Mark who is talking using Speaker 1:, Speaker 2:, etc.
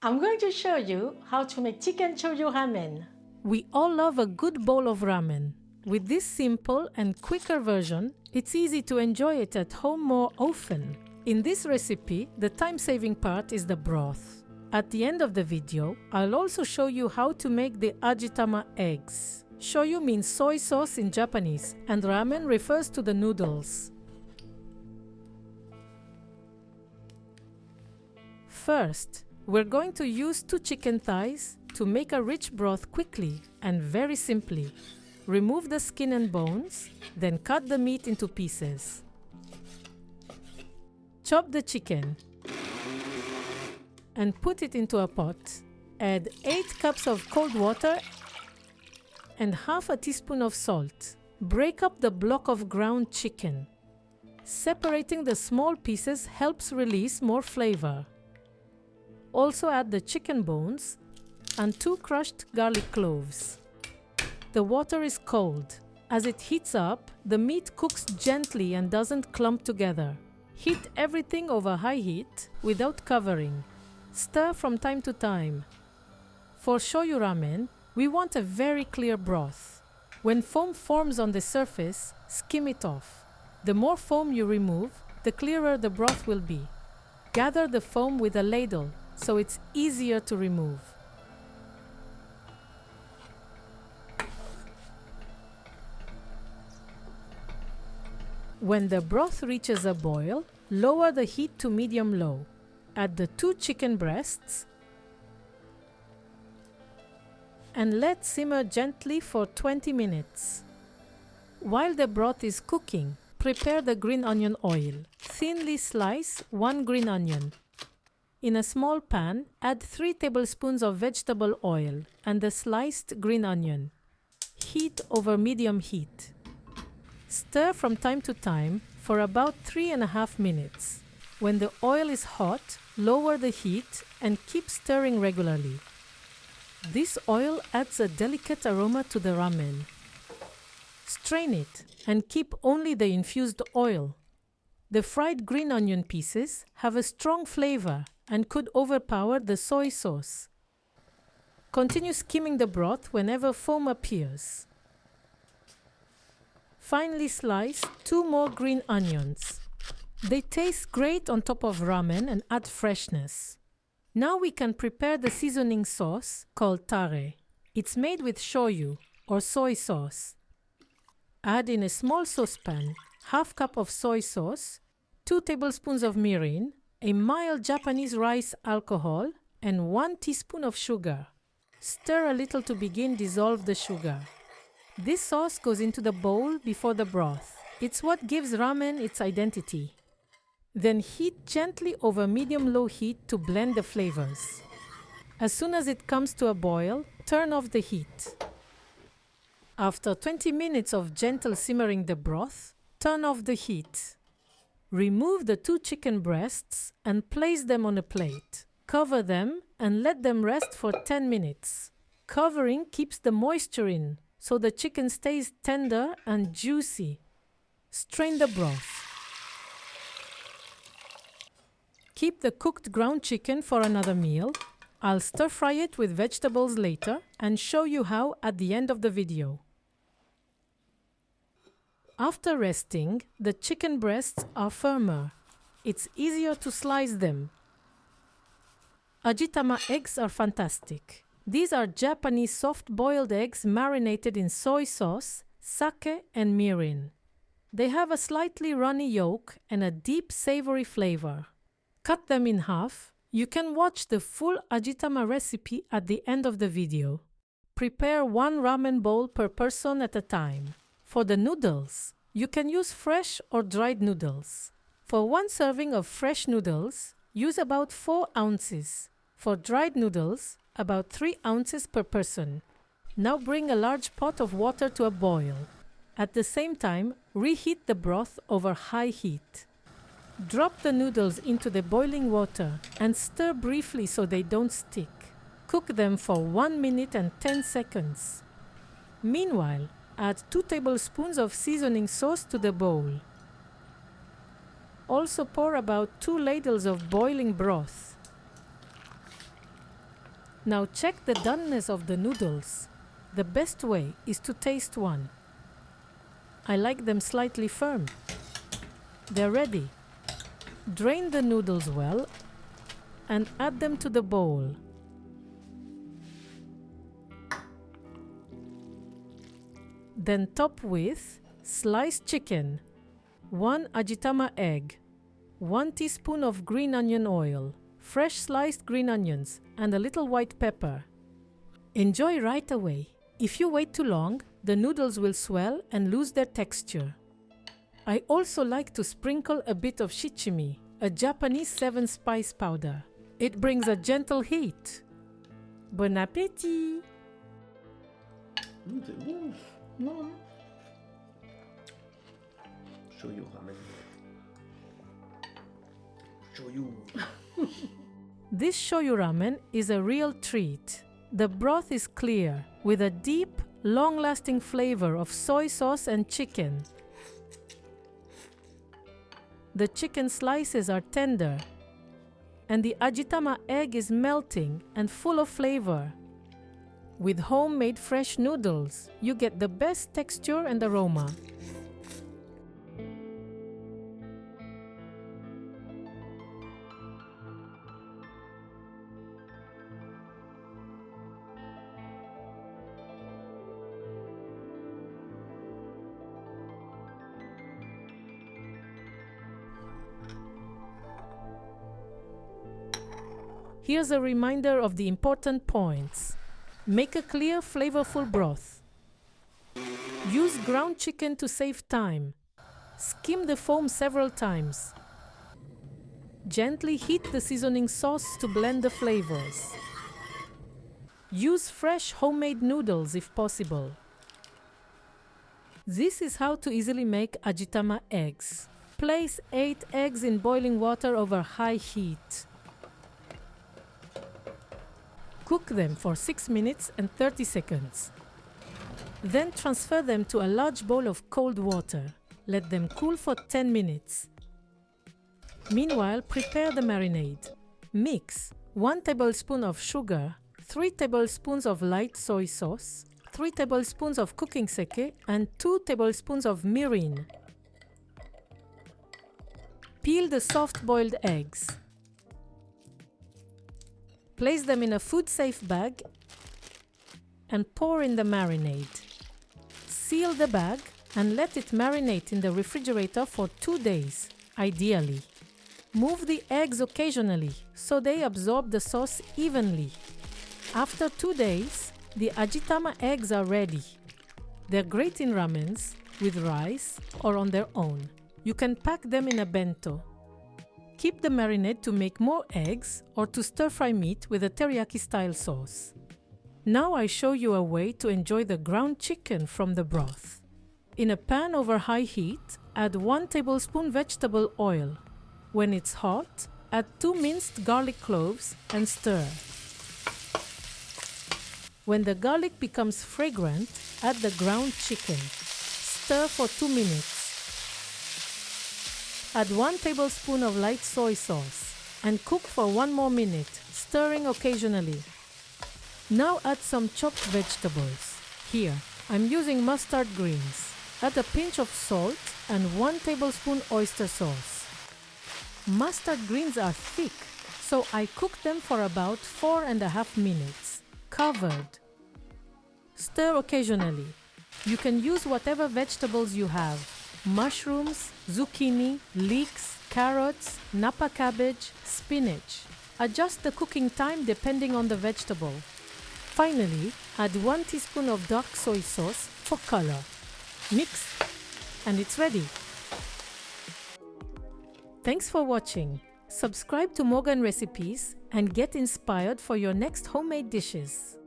Speaker 1: I'm going to show you how to make Chicken Shoyu Ramen.
Speaker 2: We all love a good bowl of ramen. With this simple and quicker version, it's easy to enjoy it at home more often. In this recipe, the time-saving part is the broth. At the end of the video, I'll also show you how to make the Ajitama eggs. Shoyu means soy sauce in Japanese, and ramen refers to the noodles. First, we're going to use 2 chicken thighs to make a rich broth quickly and very simply. Remove the skin and bones, then cut the meat into pieces. Chop the chicken and put it into a pot. Add 8 cups of cold water and half a teaspoon of salt. Break up the block of ground chicken. Separating the small pieces helps release more flavor. Also add the chicken bones and 2 crushed garlic cloves. The water is cold. As it heats up, the meat cooks gently and doesn't clump together. Heat everything over high heat without covering. Stir from time to time. For shoyu ramen, we want a very clear broth. When foam forms on the surface, skim it off. The more foam you remove, the clearer the broth will be. Gather the foam with a ladle so it's easier to remove. When the broth reaches a boil, lower the heat to medium-low. Add the 2 chicken breasts and let simmer gently for 20 minutes. While the broth is cooking, prepare the green onion oil. Thinly slice 1 green onion. In a small pan, add 3 tablespoons of vegetable oil and the sliced green onion. Heat over medium heat. Stir from time to time for about 3.5 minutes. When the oil is hot, lower the heat and keep stirring regularly. This oil adds a delicate aroma to the ramen. Strain it and keep only the infused oil. The fried green onion pieces have a strong flavor and could overpower the soy sauce. Continue skimming the broth whenever foam appears. Finely slice 2 more green onions. They taste great on top of ramen and add freshness. Now we can prepare the seasoning sauce called tare. It's made with shoyu or soy sauce. Add in a small saucepan half cup of soy sauce, 2 tablespoons of mirin, a mild Japanese rice alcohol, and 1 teaspoon of sugar. Stir a little to begin dissolve the sugar. This sauce goes into the bowl before the broth. It's what gives ramen its identity. Then heat gently over medium-low heat to blend the flavors. As soon as it comes to a boil, turn off the heat. After 20 minutes of gentle simmering the broth, turn off the heat. Remove the 2 chicken breasts and place them on a plate. Cover them and let them rest for 10 minutes. Covering keeps the moisture in, so the chicken stays tender and juicy. Strain the broth. Keep the cooked ground chicken for another meal. I'll stir fry it with vegetables later and show you how at the end of the video. After resting, the chicken breasts are firmer. It's easier to slice them. Ajitama eggs are fantastic. These are Japanese soft-boiled eggs marinated in soy sauce, sake, and mirin. They have a slightly runny yolk and a deep savory flavor. Cut them in half. You can watch the full Ajitama recipe at the end of the video. Prepare 1 ramen bowl per person at a time. For the noodles, you can use fresh or dried noodles. For 1 serving of fresh noodles, use about 4 ounces. For dried noodles, about 3 ounces per person. Now bring a large pot of water to a boil. At the same time, reheat the broth over high heat. Drop the noodles into the boiling water and stir briefly so they don't stick. Cook them for 1 minute and 10 seconds. Meanwhile, add 2 tablespoons of seasoning sauce to the bowl. Also pour about 2 ladles of boiling broth. Now check the doneness of the noodles. The best way is to taste one. I like them slightly firm. They're ready. Drain the noodles well and add them to the bowl. Then top with sliced chicken, 1 Ajitama egg, 1 teaspoon of green onion oil, fresh sliced green onions, and a little white pepper. Enjoy right away. If you wait too long, the noodles will swell and lose their texture. I also like to sprinkle a bit of shichimi, a Japanese 7-spice powder. It brings a gentle heat. Bon appétit!
Speaker 3: C'est bon. Non. Shoyu ramen. Shoyu.
Speaker 2: This shoyu ramen is a real treat. The broth is clear, with a deep, long-lasting flavor of soy sauce and chicken. The chicken slices are tender, and the Ajitama egg is melting and full of flavor. With homemade fresh noodles, you get the best texture and aroma. Here's a reminder of the important points. Make a clear, flavorful broth. Use ground chicken to save time. Skim the foam several times. Gently heat the seasoning sauce to blend the flavors. Use fresh homemade noodles if possible. This is how to easily make Ajitama eggs. Place 8 eggs in boiling water over high heat. Cook them for 6 minutes and 30 seconds. Then transfer them to a large bowl of cold water. Let them cool for 10 minutes. Meanwhile, prepare the marinade. Mix 1 tablespoon of sugar, 3 tablespoons of light soy sauce, 3 tablespoons of cooking sake, and 2 tablespoons of mirin. Peel the soft-boiled eggs. Place them in a food-safe bag and pour in the marinade. Seal the bag and let it marinate in the refrigerator for 2 days, ideally. Move the eggs occasionally so they absorb the sauce evenly. After 2 days, the Ajitama eggs are ready. They're great in ramens, with rice, or on their own. You can pack them in a bento. Keep the marinade to make more eggs or to stir-fry meat with a teriyaki-style sauce. Now I show you a way to enjoy the ground chicken from the broth. In a pan over high heat, add 1 tablespoon vegetable oil. When it's hot, add 2 minced garlic cloves and stir. When the garlic becomes fragrant, add the ground chicken. Stir for 2 minutes. Add 1 tablespoon of light soy sauce and cook for 1 more minute, stirring occasionally. Now add some chopped vegetables. Here, I'm using mustard greens. Add a pinch of salt and 1 tablespoon oyster sauce. Mustard greens are thick, so I cook them for about 4.5 minutes, covered. Stir occasionally. You can use whatever vegetables you have: mushrooms, zucchini, leeks, carrots, napa cabbage, spinach. Adjust the cooking time depending on the vegetable. Finally, add 1 teaspoon of dark soy sauce for color. Mix, and it's ready. Thanks for watching. Subscribe to Morgan Recipes and get inspired for your next homemade dishes.